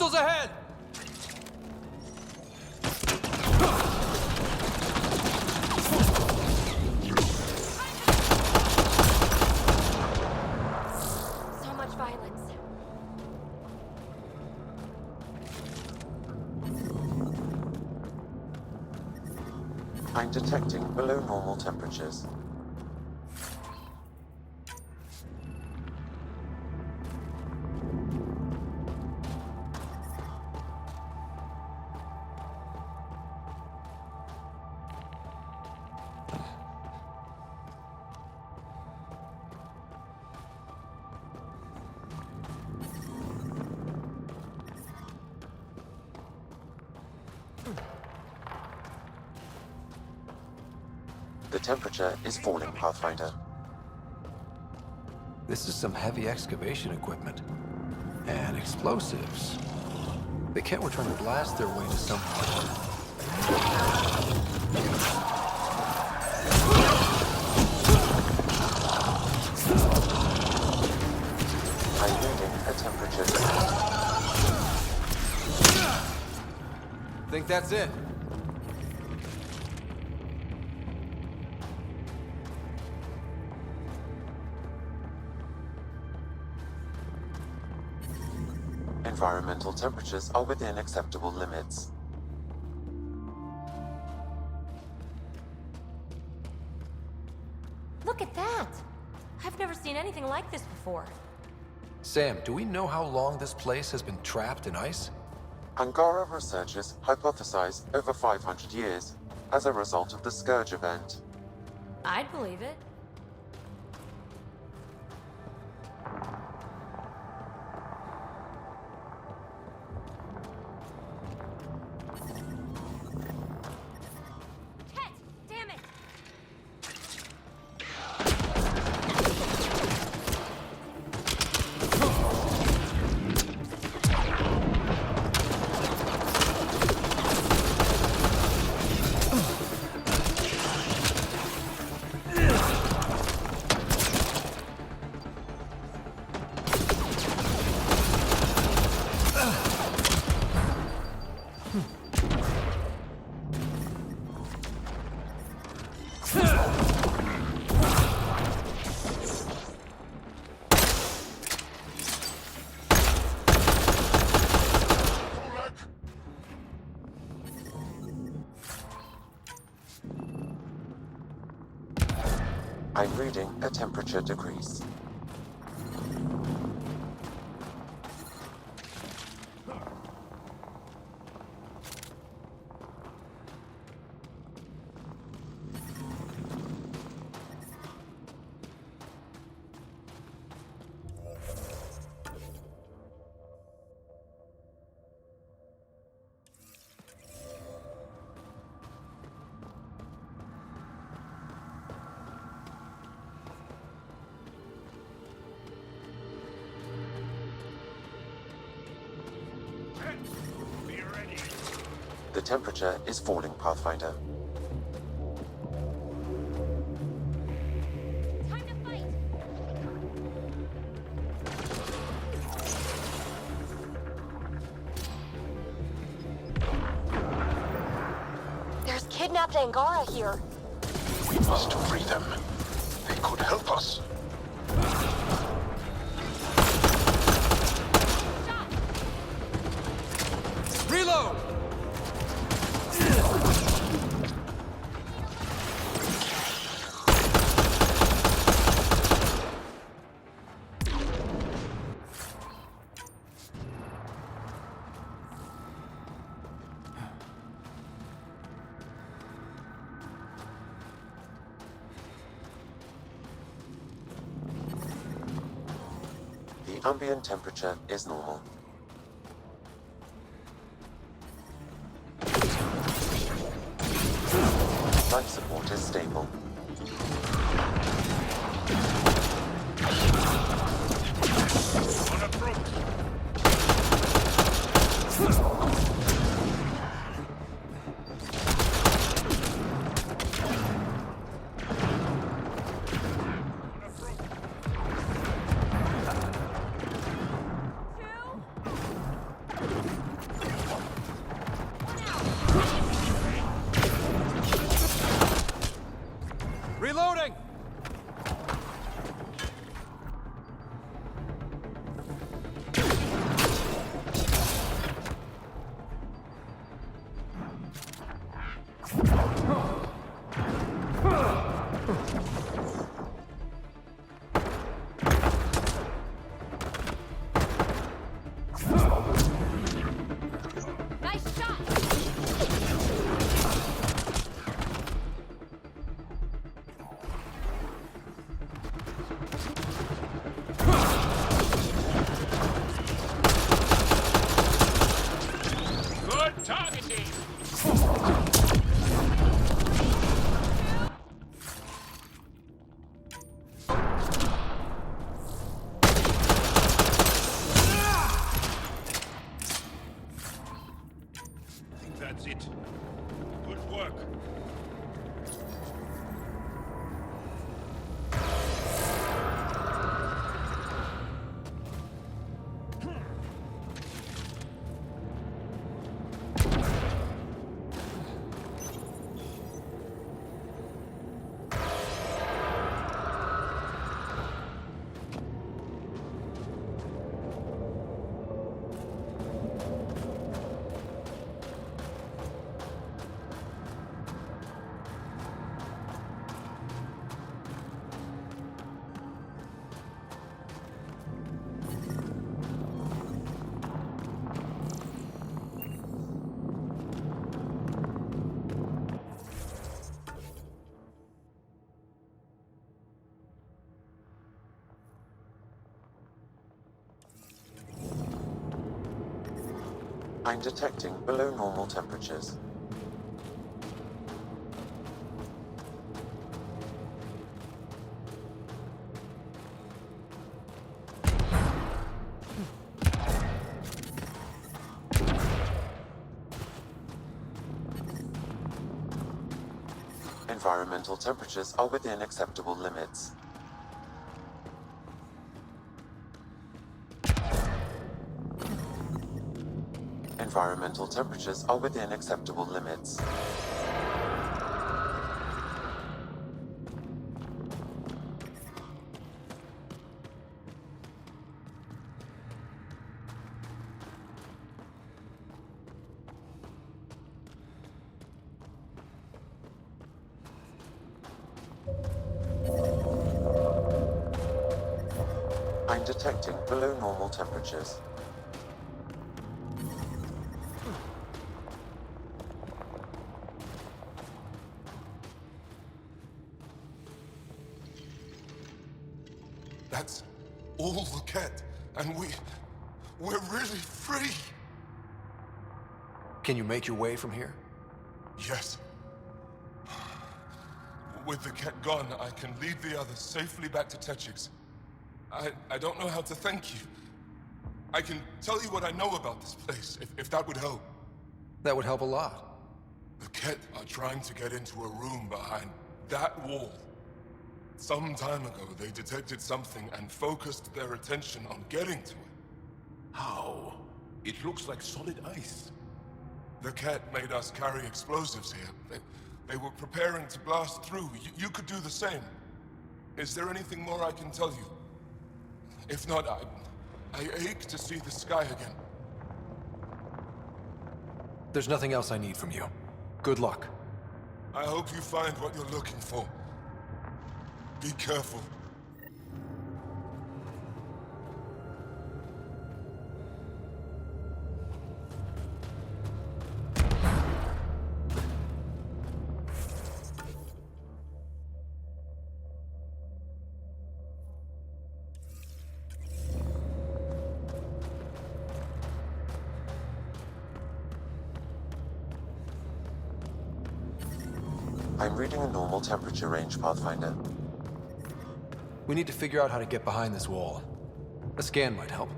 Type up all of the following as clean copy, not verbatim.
Hostiles ahead! So much violence. I'm detecting below normal temperatures. The temperature is falling, Pathfinder. This is some heavy excavation equipment. And explosives. The kit were trying to blast their way to somewhere. I'm reading a temperature. Think that's it? Environmental temperatures are within acceptable limits. Look at that! I've never seen anything like this before. Sam, do we know how long this place has been trapped in ice? Angara researchers hypothesize over 500 years as a result of the Scourge event. I'd believe it. Tet! Damn it! I'm reading a temperature decrease. The temperature is falling, Pathfinder. Time to fight! There's kidnapped Angara here. We must free them. They could help us. Reload! The ambient temperature is normal. Life support is stable. On approach. I think that's it. Good work. I'm detecting below normal temperatures. Environmental temperatures are within acceptable limits. Environmental temperatures are within acceptable limits. I'm detecting below normal temperatures. That's all the Ket, and we're really free. Can you make your way from here? Yes. With the Ket gone, I can lead the others safely back to Techix. I don't know how to thank you. I can tell you what I know about this place, if that would help. That would help a lot. The Ket are trying to get into a room behind that wall. Some time ago, they detected something and focused their attention on getting to it. How? It looks like solid ice. The Ket made us carry explosives here. They were preparing to blast through. You could do the same. Is there anything more I can tell you? If not, I ache to see the sky again. There's nothing else I need from you. Good luck. I hope you find what you're looking for. Be careful. I'm reading a normal temperature range, Pathfinder. We need to figure out how to get behind this wall. A scan might help.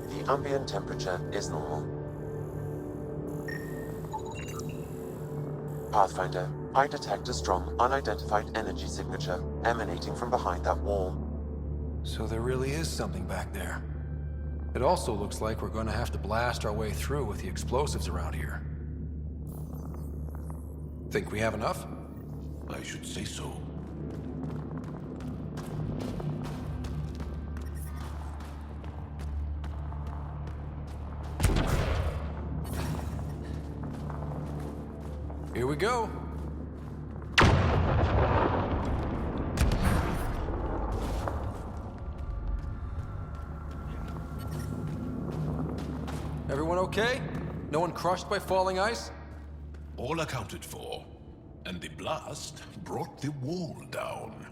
The ambient temperature is normal. Pathfinder, I detect a strong, unidentified energy signature emanating from behind that wall. So there really is something back there. It also looks like we're going to have to blast our way through with the explosives around here. Think we have enough? I should say so. Here we go. Everyone okay? No one crushed by falling ice? All accounted for. And the blast brought the wall down.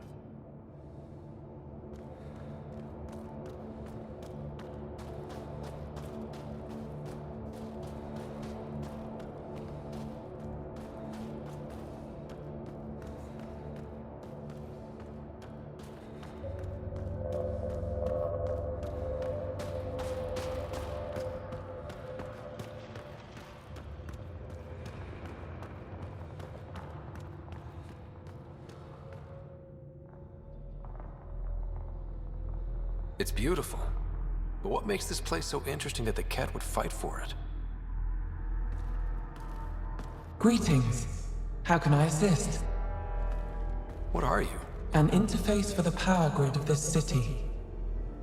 It's beautiful. But what makes this place so interesting that the cat would fight for it? Greetings. How can I assist? What are you? An interface for the power grid of this city.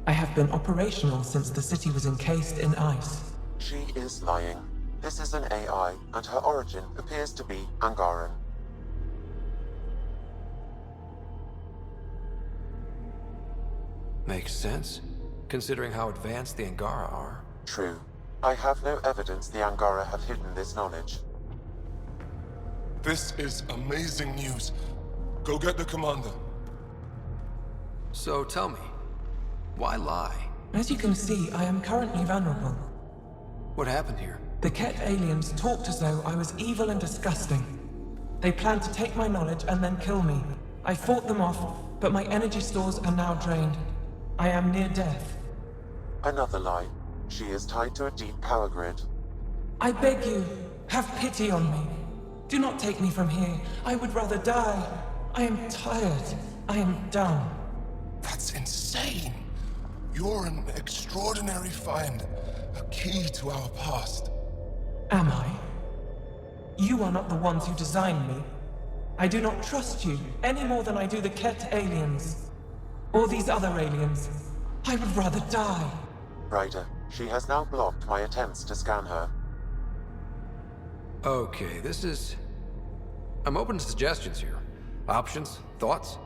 I have been operational since the city was encased in ice. She is lying. This is an AI, and her origin appears to be Angaran. Makes sense, considering how advanced the Angara are. True. I have no evidence the Angara have hidden this knowledge. This is amazing news. Go get the commander. So tell me, why lie? As you can see, I am currently vulnerable. What happened here? The Ket aliens talked as though I was evil and disgusting. They planned to take my knowledge and then kill me. I fought them off, but my energy stores are now drained. I am near death. Another lie. She is tied to a deep power grid. I beg you, have pity on me. Do not take me from here. I would rather die. I am tired. I am done. That's insane. You're an extraordinary find. A key to our past. Am I? You are not the ones who designed me. I do not trust you any more than I do the Ket aliens. Or these other aliens. I would rather die. Ryder, she has now blocked my attempts to scan her. Okay, this is... I'm open to suggestions here. Options? Thoughts?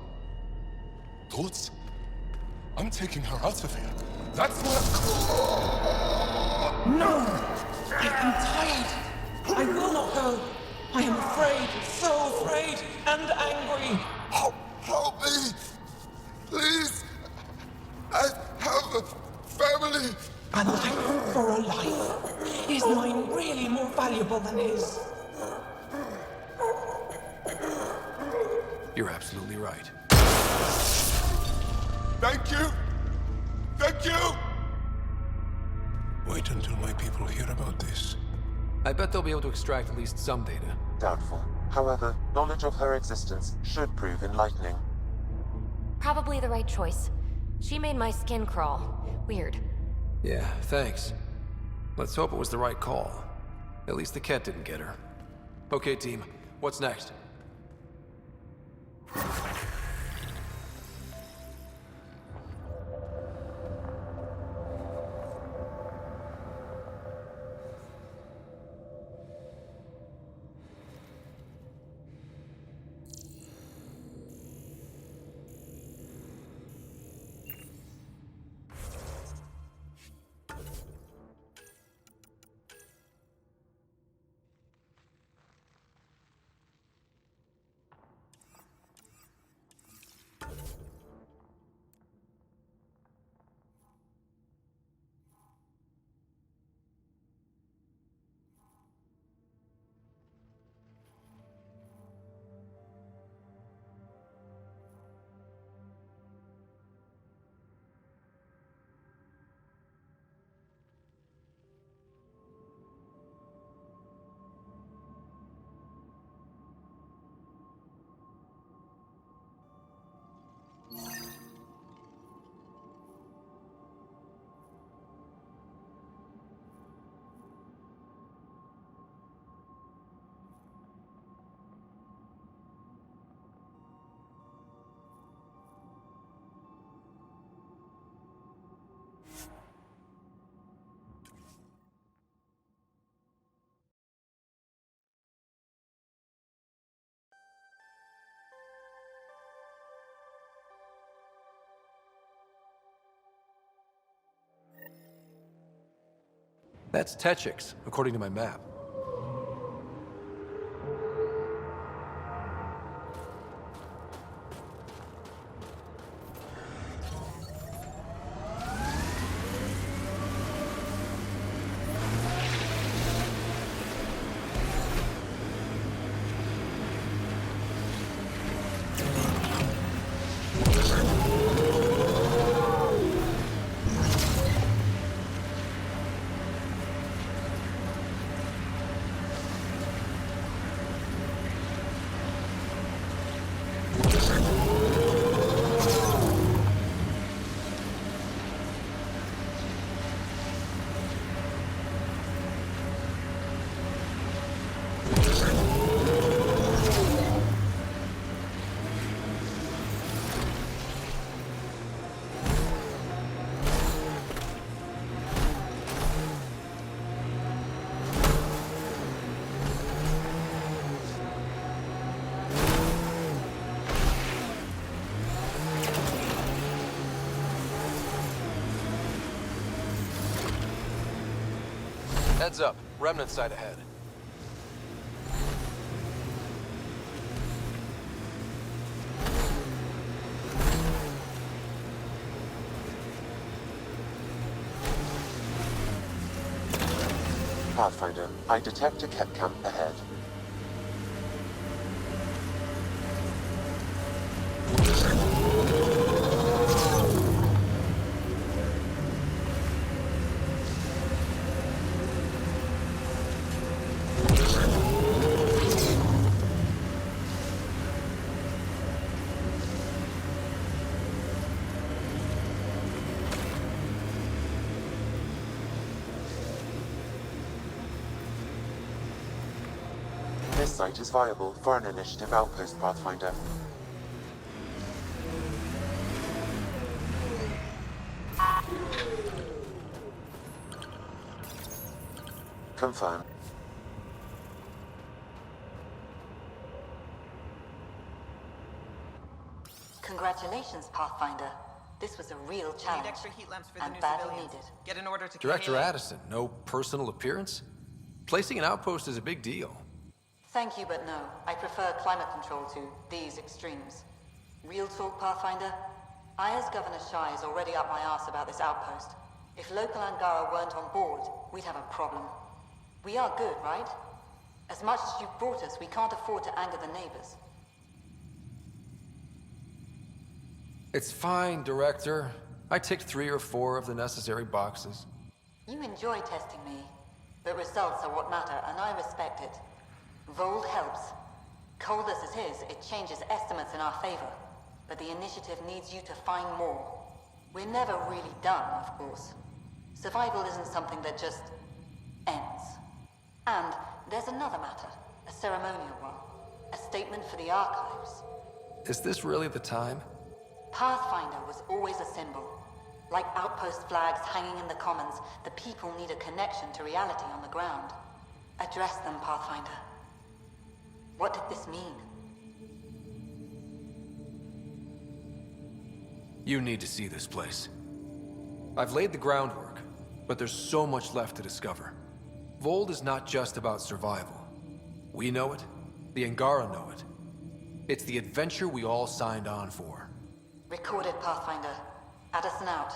Thoughts? I'm taking her out of here. That's what... No! I am tired. I will not go. I am afraid, so afraid, and angry. Help me! Please! I have a family! A life for a life. Is mine really more valuable than his? You're absolutely right. Thank you! Thank you! Wait until my people hear about this. I bet they'll be able to extract at least some data. Doubtful. However, knowledge of her existence should prove enlightening. Probably the right choice. She made my skin crawl. Weird. Yeah, thanks. Let's hope it was the right call. At least the cat didn't get her. Okay, team. What's next? That's Techix, according to my map. Heads up. Remnant site ahead. Pathfinder, I detect a Ket camp ahead. This site is viable for an initiative outpost, Pathfinder. Confirm. Congratulations, Pathfinder. This was a real Need challenge. extra heat lamps for the and new badly civilians. needed. Get an order to Director Kahale. Addison, no personal appearance? Placing an outpost is a big deal. Thank you, but no. I prefer climate control to these extremes. Real talk, Pathfinder? I, as Governor Shai, is already up my arse about this outpost. If local Angara weren't on board, we'd have a problem. We are good, right? As much as you've brought us, we can't afford to anger the neighbors. It's fine, Director. I ticked 3 or 4 of the necessary boxes. You enjoy testing me. The results are what matter, and I respect it. Vold helps. Cold as it is, it changes estimates in our favor. But the initiative needs you to find more. We're never really done, of course. Survival isn't something that just ends. And there's another matter, a ceremonial one. A statement for the archives. Is this really the time? Pathfinder was always a symbol. Like outpost flags hanging in the commons, the people need a connection to reality on the ground. Address them, Pathfinder. What did this mean? You need to see this place. I've laid the groundwork, but there's so much left to discover. Vold is not just about survival. We know it. The Angara know it. It's the adventure we all signed on for. Recorded, Pathfinder. Addison out.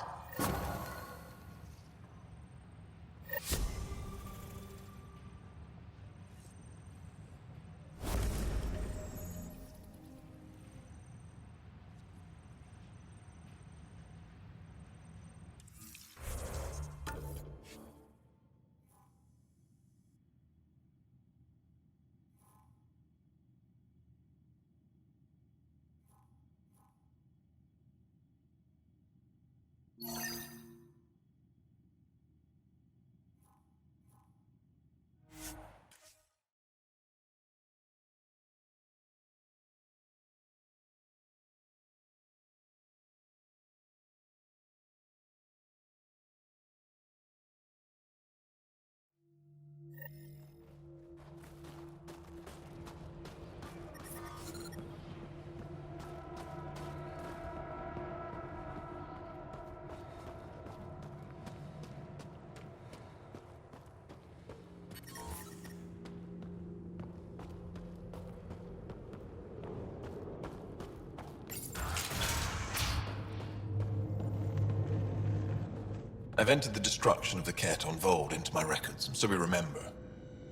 I've entered the destruction of the Ket on Vold into my records, so we remember.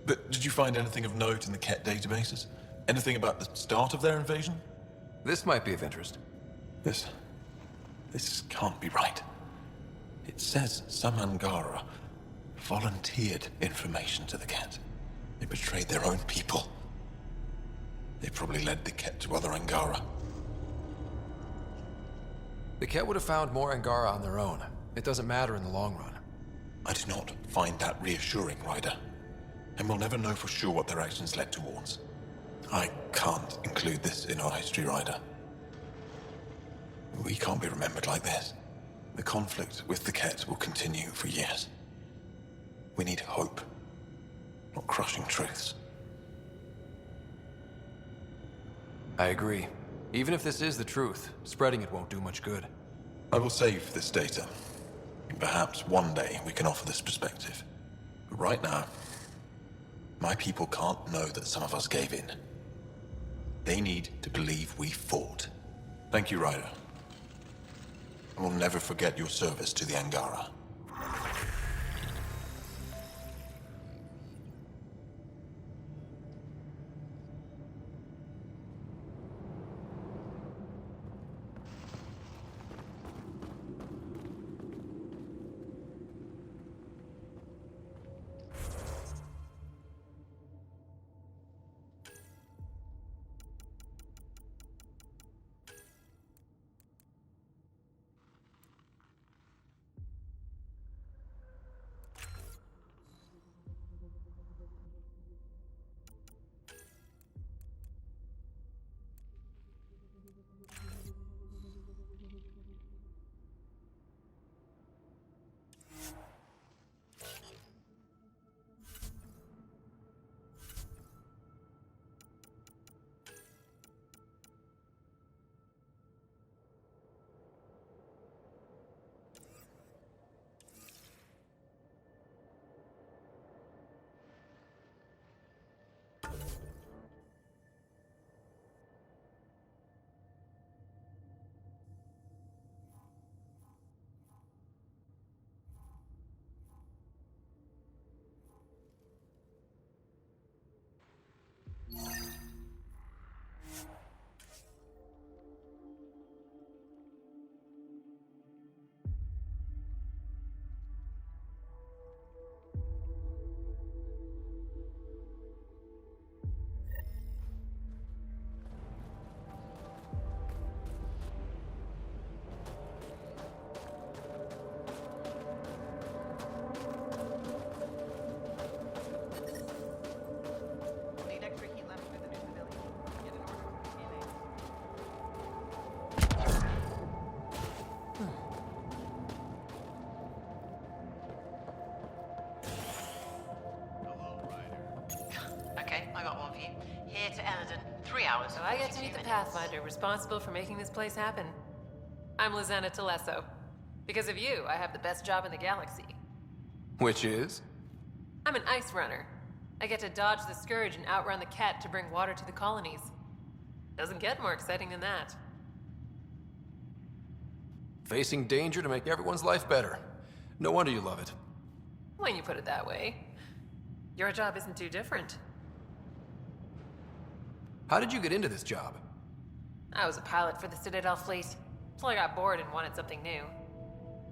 But did you find anything of note in the Ket databases? Anything about the start of their invasion? This might be of interest. This can't be right. It says some Angara volunteered information to the Ket. They betrayed their own people. They probably led the Ket to other Angara. The Ket would have found more Angara on their own. It doesn't matter in the long run. I do not find that reassuring, Ryder. And we'll never know for sure what their actions led towards. I can't include this in our history, Ryder. We can't be remembered like this. The conflict with the Ket will continue for years. We need hope, not crushing truths. I agree. Even if this is the truth, spreading it won't do much good. I will save this data. Perhaps one day we can offer this perspective. But right now, my people can't know that some of us gave in. They need to believe we fought. Thank you, Ryder. I will never forget your service to the Angara. Okay, I got one for you. Here to Eladon, 3 hours. So I get to meet the Pathfinder responsible for making this place happen. I'm Lizana Telesso. Because of you, I have the best job in the galaxy. Which is? I'm an ice runner. I get to dodge the Scourge and outrun the Cat to bring water to the colonies. Doesn't get more exciting than that. Facing danger to make everyone's life better. No wonder you love it. When you put it that way. Your job isn't too different. How did you get into this job? I was a pilot for the Citadel fleet, till I got bored and wanted something new.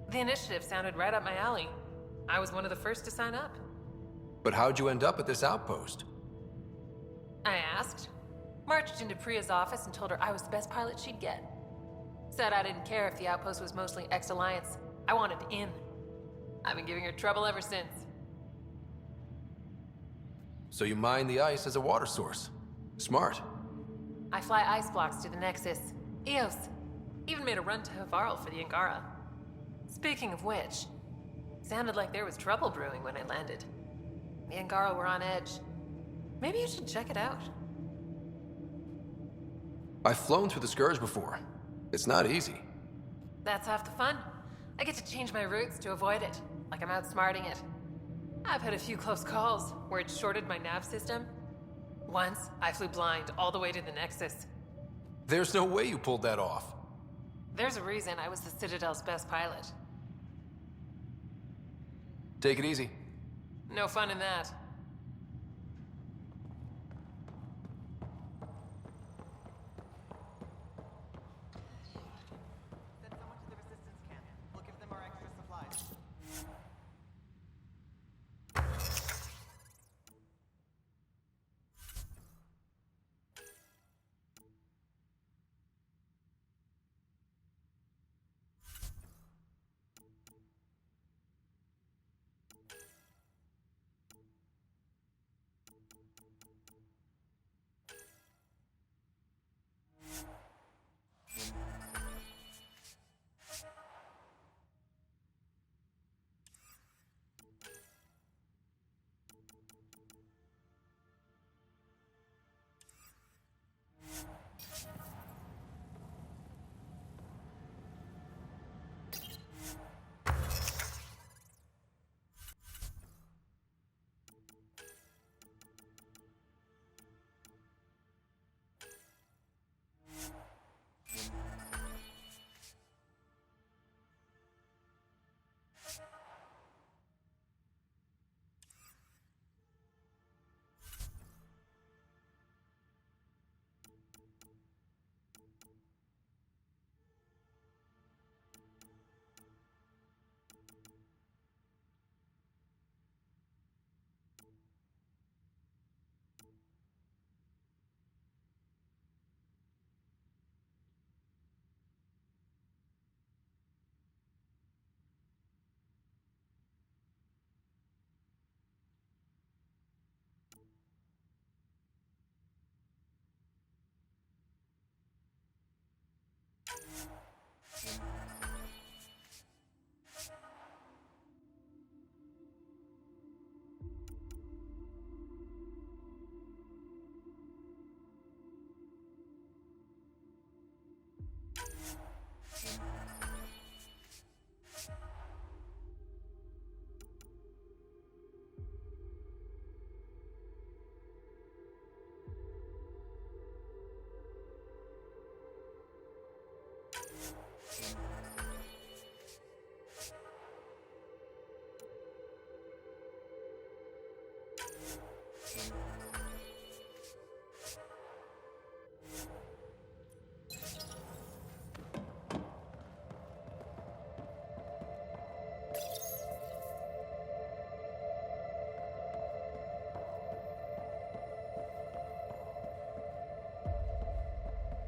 The initiative sounded right up my alley. I was one of the first to sign up. But how'd you end up at this outpost? I asked. Marched into Priya's office and told her I was the best pilot she'd get. Said I didn't care if the outpost was mostly ex-Alliance. I wanted in. I've been giving her trouble ever since. So you mine the ice as a water source. Smart. I fly ice blocks to the Nexus. Eos. Even made a run to Havarl for the Angara. Speaking of which, sounded like there was trouble brewing when I landed. The Angara were on edge. Maybe you should check it out. I've flown through the Scourge before. It's not easy. That's half the fun. I get to change my routes to avoid it, like I'm outsmarting it. I've had a few close calls where it shorted my nav system. Once, I flew blind all the way to the Nexus. There's no way you pulled that off. There's a reason I was the Citadel's best pilot. Take it easy. No fun in that. Send someone to the resistance camp. We'll give them our extra supplies.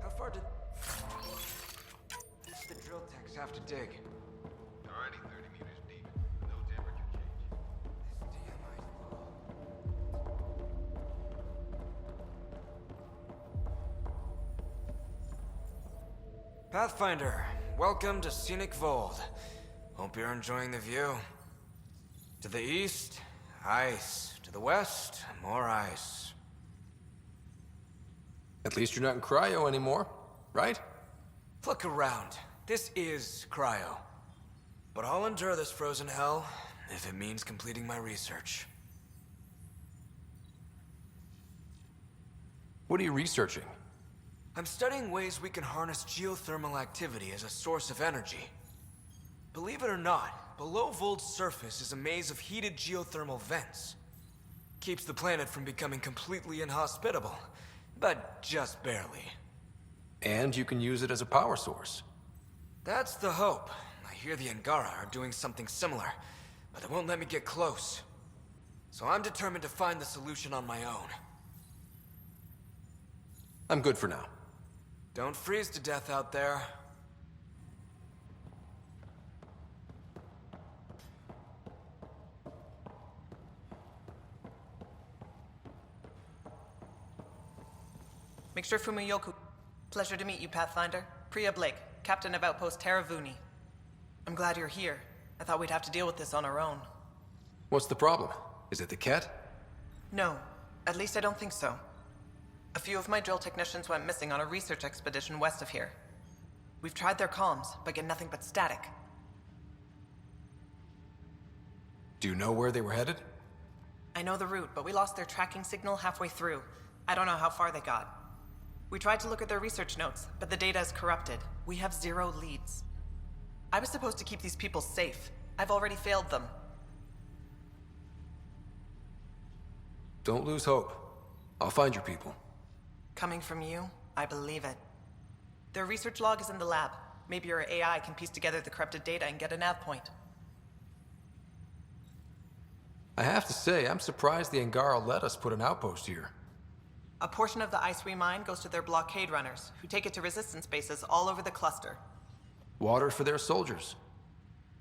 How far did the drill techs have to dig? Already 30 meters deep. No temperature change. Pathfinder, welcome to Scenic Vold. Hope you're enjoying the view. To the east, ice. To the west, more ice. At least you're not in cryo anymore, right? Look around. This is cryo. But I'll endure this frozen hell if it means completing my research. What are you researching? I'm studying ways we can harness geothermal activity as a source of energy. Believe it or not, below Vold's surface is a maze of heated geothermal vents. Keeps the planet from becoming completely inhospitable, but just barely. And you can use it as a power source. That's the hope. I hear the Angara are doing something similar, but they won't let me get close. So I'm determined to find the solution on my own. I'm good for now. Don't freeze to death out there. Mixture Fumiyoku. Pleasure to meet you, Pathfinder. Priya Blake, Captain of Outpost Taravuni. I'm glad you're here. I thought we'd have to deal with this on our own. What's the problem? Is it the Ket? No, at least I don't think so. A few of my drill technicians went missing on a research expedition west of here. We've tried their comms, but get nothing but static. Do you know where they were headed? I know the route, but we lost their tracking signal halfway through. I don't know how far they got. We tried to look at their research notes, but the data is corrupted. We have 0 leads. I was supposed to keep these people safe. I've already failed them. Don't lose hope. I'll find your people. Coming from you, I believe it. Their research log is in the lab. Maybe your AI can piece together the corrupted data and get a nav point. I have to say, I'm surprised the Angara let us put an outpost here. A portion of the ice we mine goes to their blockade runners, who take it to resistance bases all over the cluster. Water for their soldiers.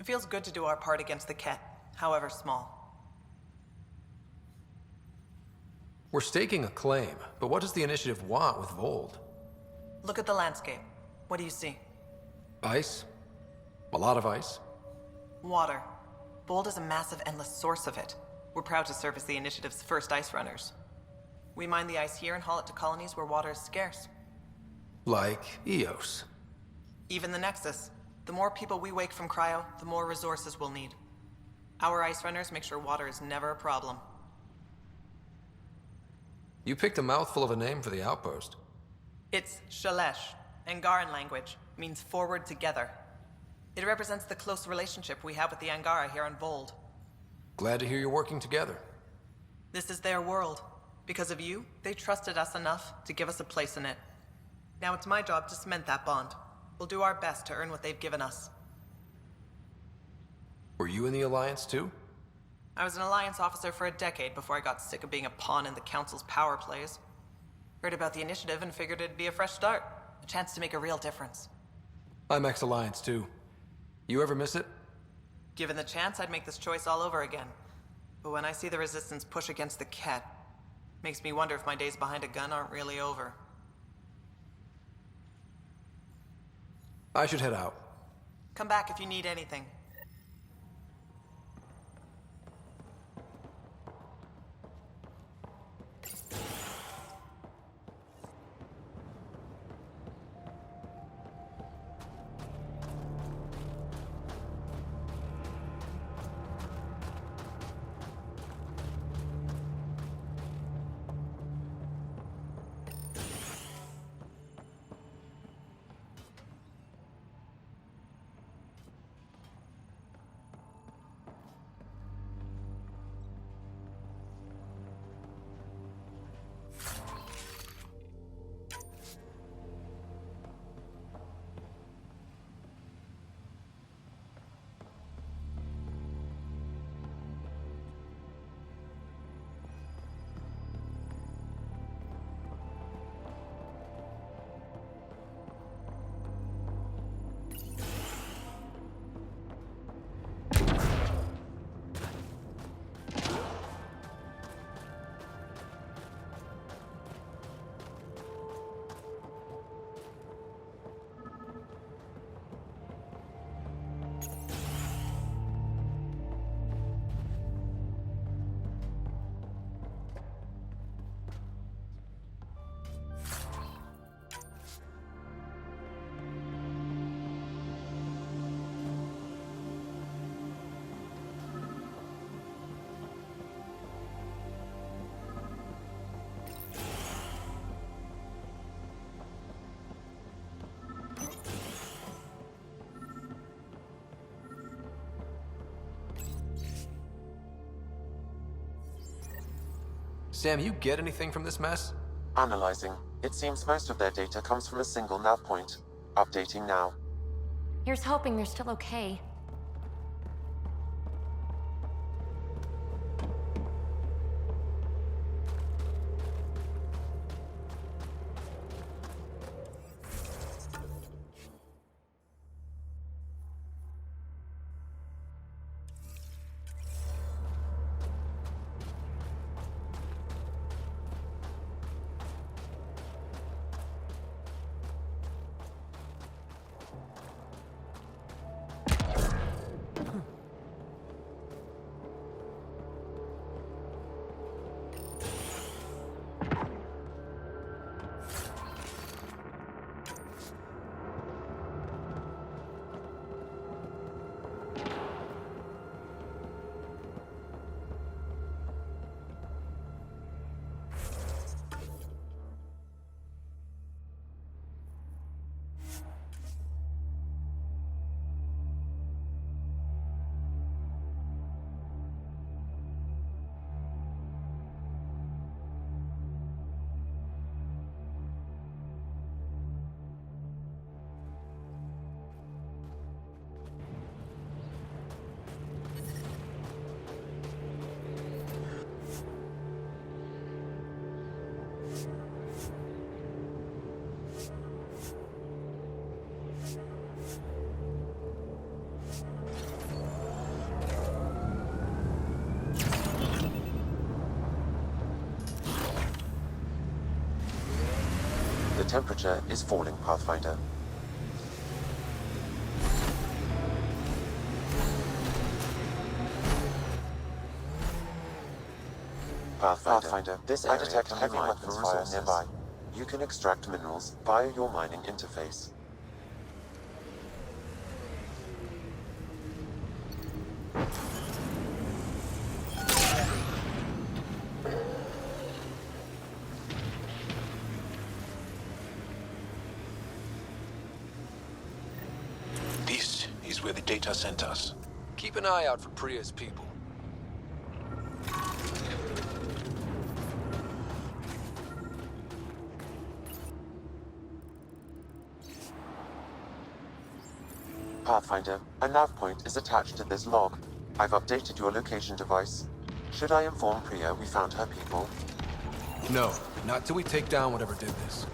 It feels good to do our part against the Ket, however small. We're staking a claim, but what does the initiative want with Vold? Look at the landscape. What do you see? Ice? A lot of ice? Water. Vold is a massive, endless source of it. We're proud to serve as the initiative's first ice runners. We mine the ice here and haul it to colonies where water is scarce. Like Eos. Even the Nexus. The more people we wake from cryo, the more resources we'll need. Our ice runners make sure water is never a problem. You picked a mouthful of a name for the outpost. It's Shalesh. Angaran language. Means forward together. It represents the close relationship we have with the Angara here on Vold. Glad to hear you're working together. This is their world. Because of you, they trusted us enough to give us a place in it. Now it's my job to cement that bond. We'll do our best to earn what they've given us. Were you in the Alliance too? I was an Alliance officer for a decade before I got sick of being a pawn in the Council's power plays. Heard about the initiative and figured it'd be a fresh start. A chance to make a real difference. I'm ex-Alliance too. You ever miss it? Given the chance, I'd make this choice all over again. But when I see the Resistance push against the Ket, makes me wonder if my days behind a gun aren't really over. I should head out. Come back if you need anything. Sam, you get anything from this mess? Analyzing. It seems most of their data comes from a single nav point. Updating now. Here's hoping they're still okay. The temperature is falling, Pathfinder. Pathfinder, this I detect heavy weapons fire nearby. You can extract minerals via your mining interface. This is where the data sent us. Keep an eye out for Priya's people. Pathfinder, a nav point is attached to this log. I've updated your location device. Should I inform Priya we found her people? No, not till we take down whatever did this.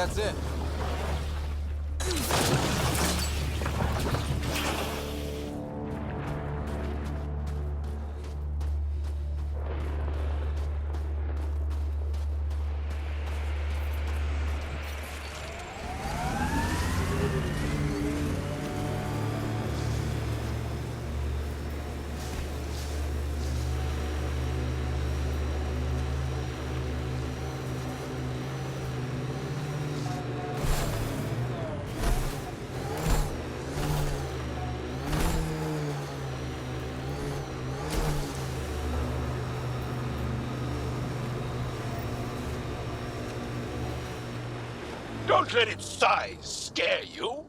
that's it. Don't let its size scare you.